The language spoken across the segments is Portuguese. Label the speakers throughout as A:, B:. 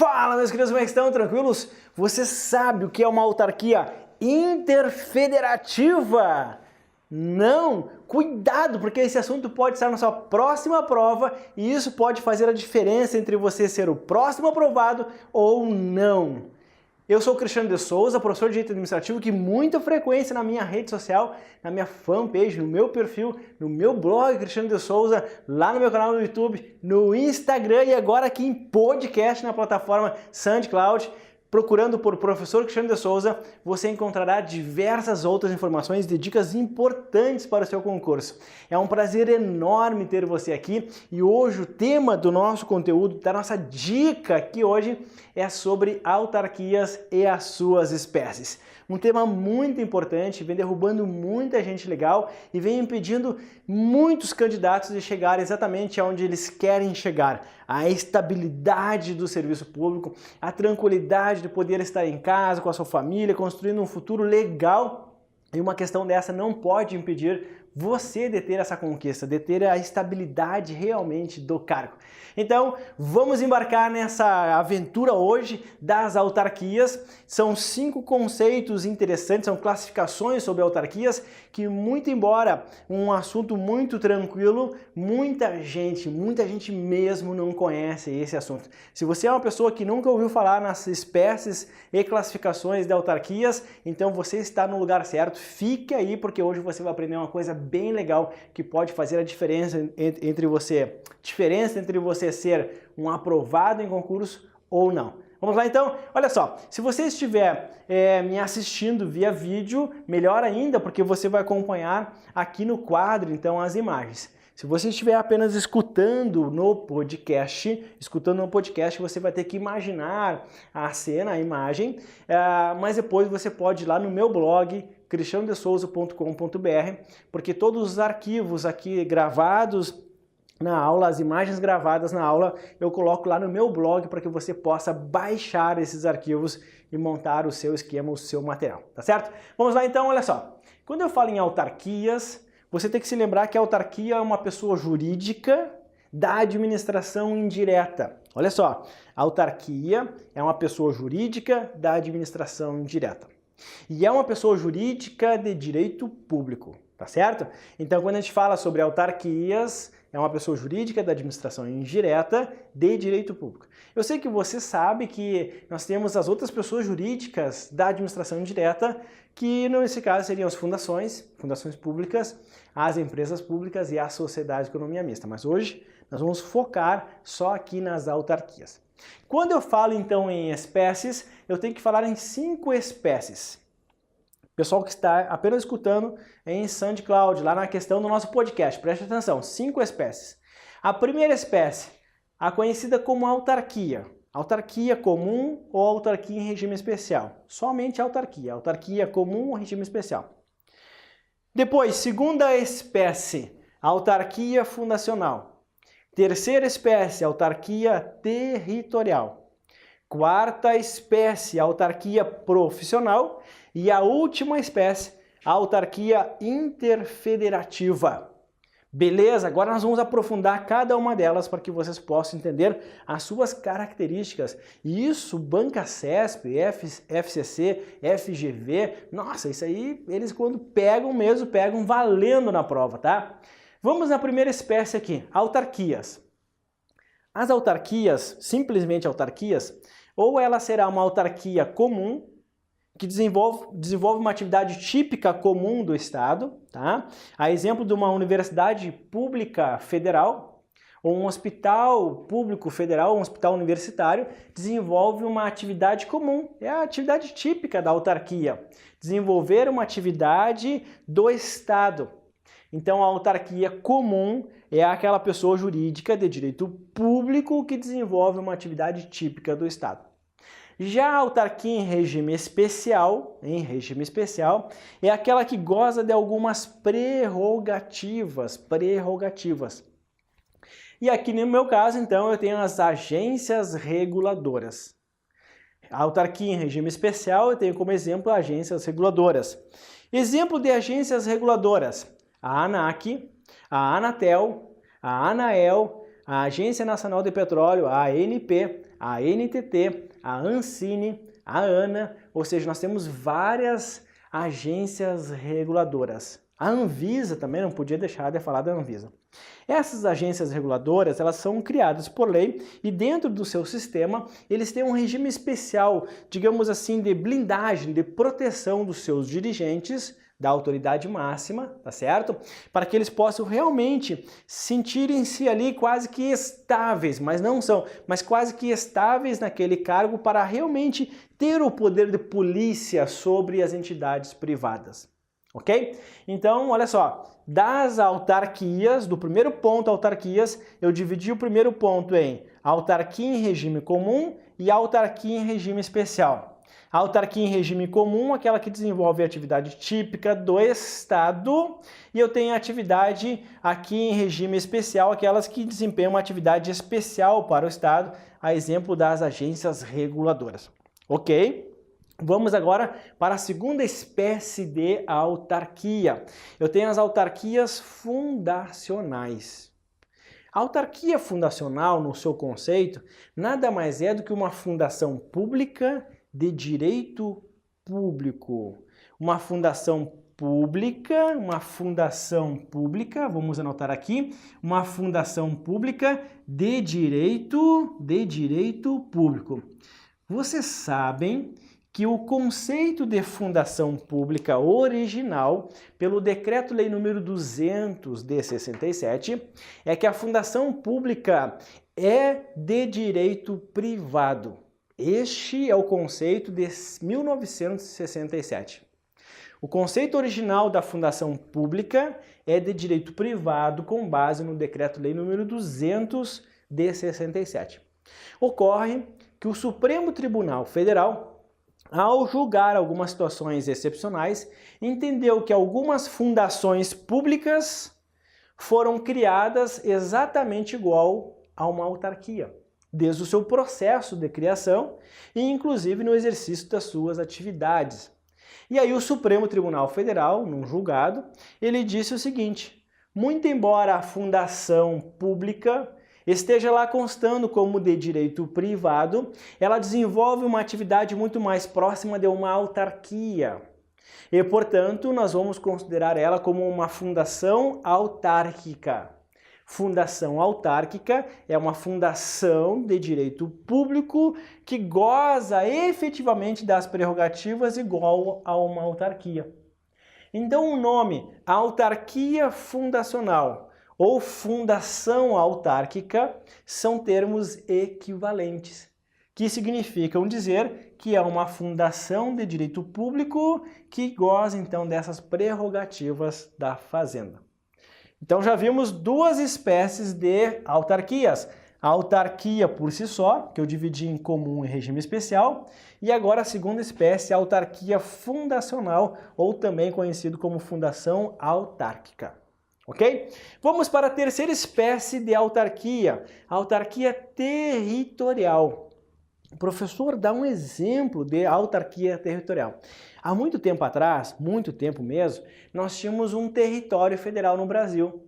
A: Fala, meus queridos, como é que estão? Tranquilos? Você sabe o que é uma autarquia interfederativa? Não! Cuidado, porque esse assunto pode estar na sua próxima prova e isso pode fazer a diferença entre você ser o próximo aprovado ou não. Eu sou o Cristiano de Souza, professor de Direito Administrativo, que muita frequência na minha rede social, na minha fanpage, no meu perfil, no meu blog Cristiano de Souza, lá no meu canal no YouTube, no Instagram e agora aqui em podcast na plataforma SoundCloud. Procurando por Professor Cristiano de Souza, você encontrará diversas outras informações e dicas importantes para o seu concurso. É um prazer enorme ter você aqui e hoje o tema do nosso conteúdo, da nossa dica aqui hoje, é sobre autarquias e as suas espécies. Um tema muito importante, vem derrubando muita gente legal e vem impedindo muitos candidatos de chegar exatamente aonde eles querem chegar. A estabilidade do serviço público, a tranquilidade de poder estar em casa com a sua família, construindo um futuro legal. E uma questão dessa não pode impedir você de ter essa conquista, de ter a estabilidade realmente do cargo. Então, vamos embarcar nessa aventura hoje das autarquias. São 5 conceitos interessantes, são classificações sobre autarquias que, muito embora um assunto muito tranquilo, muita gente mesmo não conhece esse assunto. Se você é uma pessoa que nunca ouviu falar nas espécies e classificações de autarquias, então você está no lugar certo. Fique aí porque hoje você vai aprender uma coisa bem legal que pode fazer a diferença entre você ser um aprovado em concurso ou não. Vamos lá então? Olha só, se você estiver me assistindo via vídeo, melhor ainda, porque você vai acompanhar aqui no quadro então as imagens. Se você estiver apenas escutando no podcast, você vai ter que imaginar a cena, a imagem, mas depois você pode ir lá no meu blog, cristianodesouza.com.br, porque todos os arquivos aqui gravados na aula, as imagens gravadas na aula, eu coloco lá no meu blog para que você possa baixar esses arquivos e montar o seu esquema, o seu material, tá certo? Vamos lá então, olha só. Quando eu falo em autarquias, você tem que se lembrar que a autarquia é uma pessoa jurídica da administração indireta. Olha só, a autarquia é uma pessoa jurídica da administração indireta. E é uma pessoa jurídica de direito público, tá certo? Então, quando a gente fala sobre autarquias, é uma pessoa jurídica da administração indireta de direito público. Eu sei que você sabe que nós temos as outras pessoas jurídicas da administração indireta, que nesse caso seriam as fundações públicas, as empresas públicas e a sociedade de economia mista. Mas hoje nós vamos focar só aqui nas autarquias. Quando eu falo então em espécies, eu tenho que falar em 5 espécies. Pessoal que está apenas escutando em SoundCloud, lá na questão do nosso podcast, preste atenção, 5 espécies. A primeira espécie, a conhecida como autarquia. Autarquia comum ou autarquia em regime especial. Somente autarquia. Autarquia comum ou regime especial. Depois, segunda espécie, autarquia fundacional. Terceira espécie, autarquia territorial. Quarta espécie, autarquia profissional. E a última espécie, a autarquia interfederativa. Beleza? Agora nós vamos aprofundar cada uma delas para que vocês possam entender as suas características. E isso, Banca CESP, FCC, FGV, nossa, isso aí eles quando pegam mesmo, pegam valendo na prova, tá? Vamos na primeira espécie aqui, autarquias. As autarquias, simplesmente autarquias, ou ela será uma autarquia comum, que desenvolve uma atividade típica comum do Estado, tá? A exemplo de uma universidade pública federal ou um hospital público federal, um hospital universitário, desenvolve uma atividade comum, é a atividade típica da autarquia, desenvolver uma atividade do Estado. Então a autarquia comum é aquela pessoa jurídica de direito público que desenvolve uma atividade típica do Estado. Já a autarquia em regime especial, é aquela que goza de algumas prerrogativas. E aqui no meu caso, então, eu tenho as agências reguladoras. A autarquia em regime especial, eu tenho como exemplo agências reguladoras. Exemplo de agências reguladoras: a ANAC, a Anatel, a Anael, a Agência Nacional de Petróleo, a ANP, a NTT, a Ancine, a ANA, ou seja, nós temos várias agências reguladoras. A Anvisa também, não podia deixar de falar da Anvisa. Essas agências reguladoras, elas são criadas por lei e dentro do seu sistema, eles têm um regime especial, digamos assim, de blindagem, de proteção dos seus dirigentes, da autoridade máxima, tá certo? Para que eles possam realmente sentirem-se ali quase que estáveis, mas não são, mas quase que estáveis naquele cargo para realmente ter o poder de polícia sobre as entidades privadas. Ok? Então, olha só, das autarquias, do primeiro ponto, autarquias, eu dividi o primeiro ponto em autarquia em regime comum e autarquia em regime especial. A autarquia em regime comum, aquela que desenvolve a atividade típica do Estado, e eu tenho a atividade aqui em regime especial, aquelas que desempenham uma atividade especial para o Estado, a exemplo das agências reguladoras. Ok? Vamos agora para a segunda espécie de autarquia. Eu tenho as autarquias fundacionais. A autarquia fundacional, no seu conceito, nada mais é do que uma fundação pública de direito público. Uma fundação pública, vamos anotar aqui, uma fundação pública de direito público. Vocês sabem que o conceito de fundação pública original, pelo Decreto-Lei número 200 de 67, é que a fundação pública é de direito privado. Este é o conceito de 1967. O conceito original da fundação pública é de direito privado com base no Decreto-Lei número 200 de 67. Ocorre que o Supremo Tribunal Federal, ao julgar algumas situações excepcionais, entendeu que algumas fundações públicas foram criadas exatamente igual a uma autarquia, desde o seu processo de criação e inclusive no exercício das suas atividades. E aí o Supremo Tribunal Federal, num julgado, ele disse o seguinte: muito embora a fundação pública esteja lá constando como de direito privado, ela desenvolve uma atividade muito mais próxima de uma autarquia. E, portanto, nós vamos considerar ela como uma fundação autárquica. Fundação autárquica é uma fundação de direito público que goza efetivamente das prerrogativas igual a uma autarquia. Então, o nome autarquia fundacional ou fundação autárquica são termos equivalentes, que significam dizer que é uma fundação de direito público que goza então dessas prerrogativas da Fazenda. Então já vimos duas espécies de autarquias. A autarquia por si só, que eu dividi em comum e regime especial, e agora a segunda espécie, a autarquia fundacional, ou também conhecido como fundação autárquica. Ok? Vamos para a terceira espécie de autarquia, a autarquia territorial. O professor dá um exemplo de autarquia territorial. Há muito tempo atrás, muito tempo mesmo, nós tínhamos um território federal no Brasil.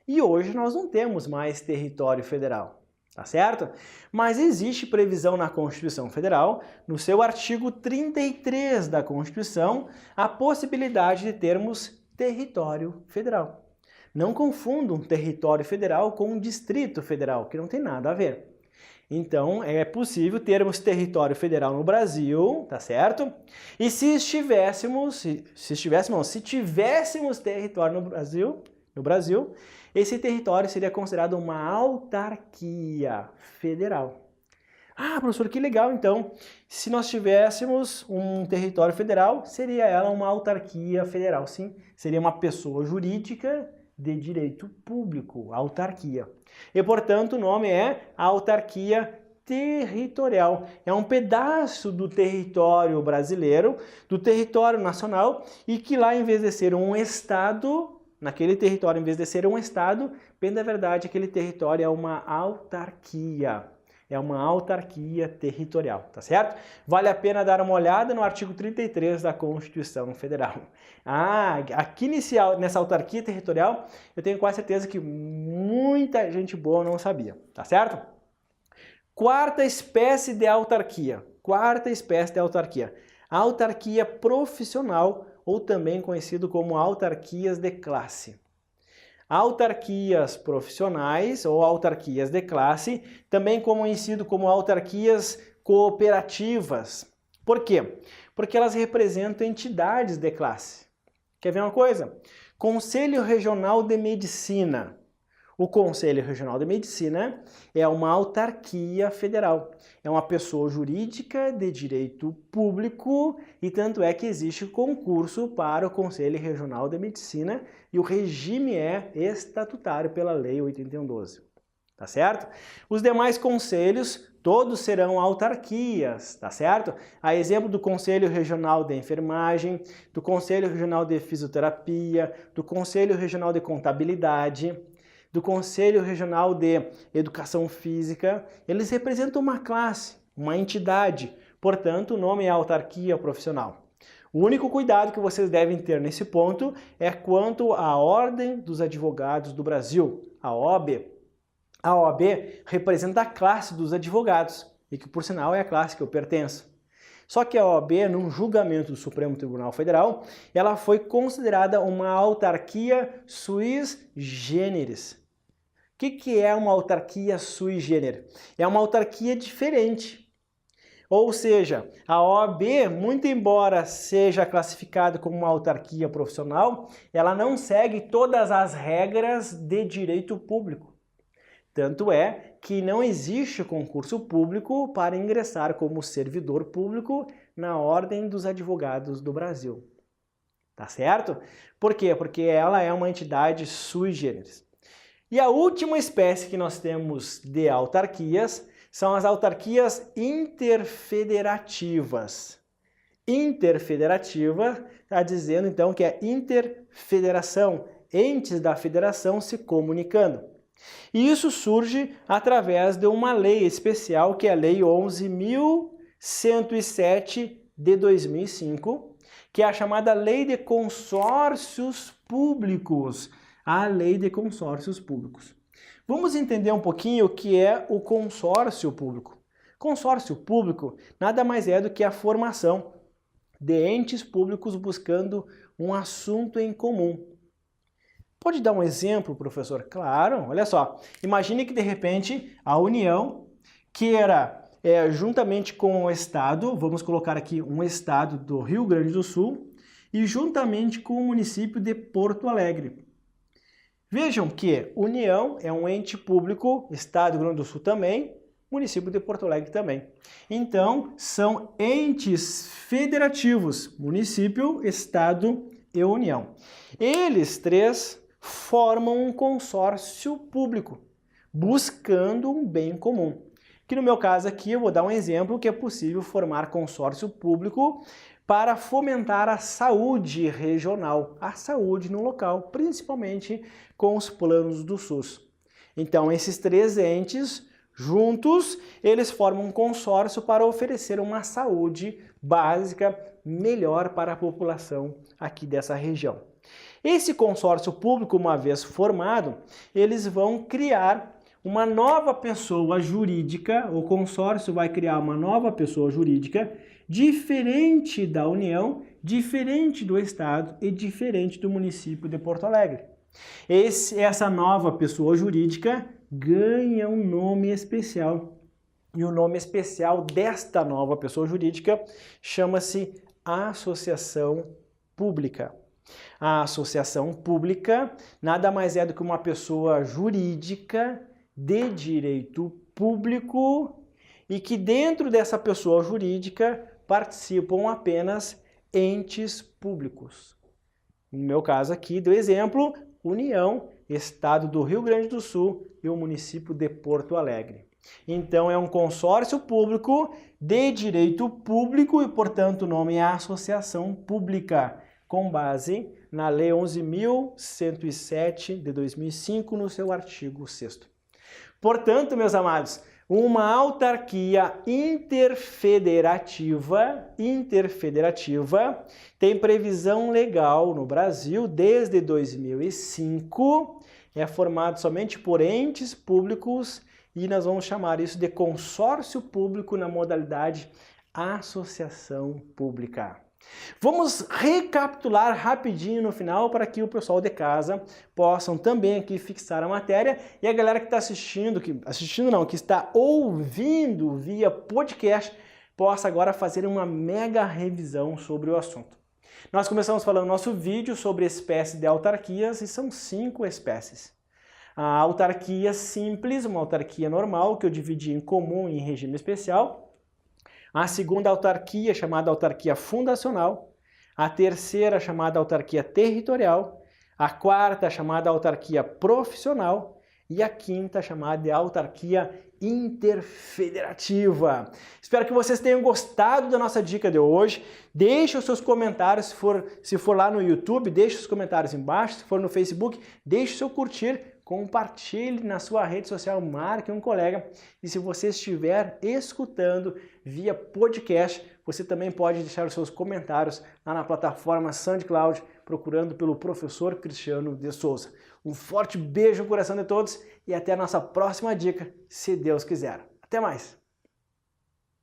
A: E hoje nós não temos mais território federal, tá certo? Mas existe previsão na Constituição Federal, no seu artigo 33 da Constituição, a possibilidade de termos território federal. Não confunda um território federal com um distrito federal, que não tem nada a ver. Então, é possível termos território federal no Brasil, tá certo? E se tivéssemos território no Brasil, esse território seria considerado uma autarquia federal. Ah, professor, que legal, então. Se nós tivéssemos um território federal, seria ela uma autarquia federal, sim. Seria uma pessoa jurídica de direito público, autarquia. E, portanto, o nome é autarquia territorial. É um pedaço do território brasileiro, do território nacional, e que lá, em vez de ser um estado, naquele território, em vez de ser um estado, bem da verdade, aquele território é uma autarquia. É uma autarquia territorial, tá certo? Vale a pena dar uma olhada no artigo 33 da Constituição Federal. Aqui nessa autarquia territorial, eu tenho quase certeza que muita gente boa não sabia, tá certo? Quarta espécie de autarquia. Quarta espécie de autarquia. Autarquia profissional, ou também conhecido como autarquias de classe. Autarquias profissionais ou autarquias de classe, também conhecido como autarquias cooperativas. Por quê? Porque elas representam entidades de classe. Quer ver uma coisa? Conselho Regional de Medicina. O Conselho Regional de Medicina é uma autarquia federal. É uma pessoa jurídica de direito público e tanto é que existe concurso para o Conselho Regional de Medicina e o regime é estatutário pela Lei 8112. Tá certo? Os demais conselhos, todos serão autarquias, tá certo? A exemplo do Conselho Regional de Enfermagem, do Conselho Regional de Fisioterapia, do Conselho Regional de Contabilidade, do Conselho Regional de Educação Física, eles representam uma classe, uma entidade, portanto o nome é autarquia profissional. O único cuidado que vocês devem ter nesse ponto é quanto à Ordem dos Advogados do Brasil, a OAB. A OAB representa a classe dos advogados, e que por sinal é a classe que eu pertenço. Só que a OAB, num julgamento do Supremo Tribunal Federal, ela foi considerada uma autarquia sui generis. O que é uma autarquia sui generis? É uma autarquia diferente. Ou seja, a OAB, muito embora seja classificada como uma autarquia profissional, ela não segue todas as regras de direito público. Tanto é que não existe concurso público para ingressar como servidor público na Ordem dos Advogados do Brasil. Tá certo? Por quê? Porque ela é uma entidade sui generis. E a última espécie que nós temos de autarquias são as autarquias interfederativas. Interfederativa está dizendo então que é interfederação, entes da federação se comunicando. E isso surge através de uma lei especial, que é a Lei 11.107 de 2005, que é a chamada Lei de Consórcios Públicos. A Lei de Consórcios Públicos. Vamos entender um pouquinho o que é o consórcio público. Consórcio público nada mais é do que a formação de entes públicos buscando um assunto em comum. Pode dar um exemplo, professor? Claro, olha só. Imagine que de repente a União queira, juntamente com o Estado, vamos colocar aqui um Estado do Rio Grande do Sul, e juntamente com o município de Porto Alegre. Vejam que União é um ente público, Estado do Rio Grande do Sul também, município de Porto Alegre também. Então, são entes federativos, município, Estado e União. Eles três formam um consórcio público, buscando um bem comum. Que no meu caso aqui eu vou dar um exemplo que é possível formar consórcio público para fomentar a saúde regional, a saúde no local, principalmente com os planos do SUS. Então esses três entes juntos, eles formam um consórcio para oferecer uma saúde básica melhor para a população aqui dessa região. Esse consórcio público, uma vez formado, eles vão criar uma nova pessoa jurídica, o consórcio vai criar uma nova pessoa jurídica diferente da União, diferente do Estado e diferente do município de Porto Alegre. Essa nova pessoa jurídica ganha um nome especial. E o nome especial desta nova pessoa jurídica chama-se Associação Pública. A associação pública nada mais é do que uma pessoa jurídica de direito público e que dentro dessa pessoa jurídica participam apenas entes públicos. No meu caso aqui, do exemplo, União, Estado do Rio Grande do Sul e o município de Porto Alegre. Então é um consórcio público de direito público e, portanto, o nome é Associação Pública, com base na Lei 11.107 de 2005, no seu artigo 6º. Portanto, meus amados, uma autarquia interfederativa tem previsão legal no Brasil desde 2005, é formado somente por entes públicos e nós vamos chamar isso de consórcio público na modalidade associação pública. Vamos recapitular rapidinho no final para que o pessoal de casa possam também aqui fixar a matéria e a galera que está que está ouvindo via podcast, possa agora fazer uma mega revisão sobre o assunto. Nós começamos falando no nosso vídeo sobre espécies de autarquias e são 5 espécies. A autarquia simples, uma autarquia normal, que eu dividi em comum e em regime especial. A segunda autarquia, chamada autarquia fundacional. A terceira, chamada autarquia territorial. A quarta, chamada autarquia profissional. E a quinta, chamada de autarquia interfederativa. Espero que vocês tenham gostado da nossa dica de hoje. Deixe os seus comentários, se for lá no YouTube, deixe os comentários embaixo. Se for no Facebook, deixe o seu curtir. Compartilhe na sua rede social, marque um colega. E se você estiver escutando via podcast, você também pode deixar os seus comentários lá na plataforma SoundCloud, procurando pelo Professor Cristiano de Souza. Um forte beijo no coração de todos e até a nossa próxima dica, se Deus quiser. Até mais!